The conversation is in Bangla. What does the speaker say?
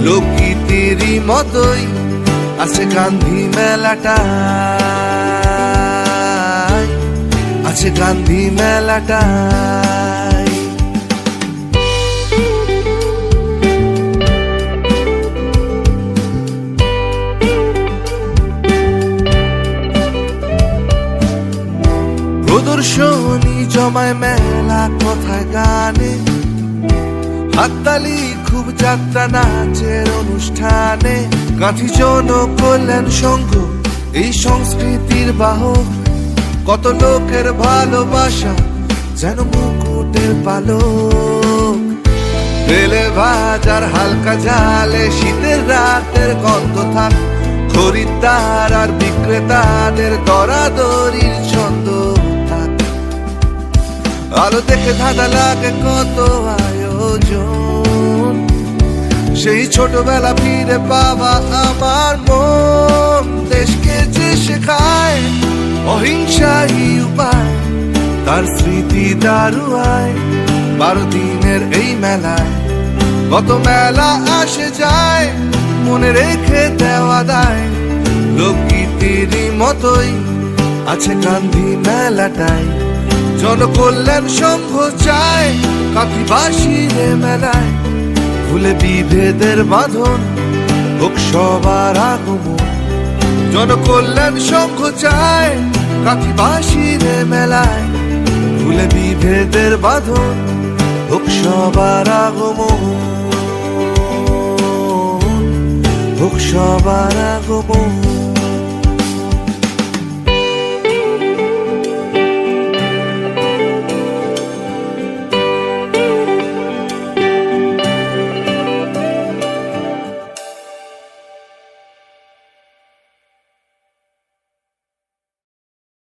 লোকগীতেরই মতোই আছে গান্ধী মেলাটা, আছে গান্ধী মেলাটা। প্রদর্শনী জমায় মেলা কথায় গানে, হাততালি খুব যাত্রা নাচের অনুষ্ঠানে। গান্ধী জন কল্যাণ সংঘ এই সংস্কৃতির বাহক, কত লোকের ভালোবাসা যেন মুকুটের পালক। তেলে ভাজার হালকা ঝালে শীতের রাতের গন্ধ থাক, খরিদ্দার আর বিক্রেতাদের দরাদরির ছন্দ থাক। আলো দেখে ধাঁধা লাগে কত আয়োজন, সেই ছোটবেলা ফিরে পাওয়া আমার মন। দেশকে যে শেখায় অহিংসাই উপায়, তার স্মৃতি দারুয়ায় 12 দিনের এই মেলায়। কত মেলা আসে যায় মনে রেখে দেওয়া দায়, লোকগীতেরই মতোই আছে গান্ধী মেলাটাই। জনকল্যাণ সংঘ চায় কাঁথিবাসীর মেলায়, ভুলে বিভেদের বাঁধন হোক সবার আগমন। জনকল্যাণ সংঘ চায় কাঁথিবাসীর মেলায়, ভুলে বিভেদের বাঁধন হোক সবার আগমন, হোক সবার আগমন।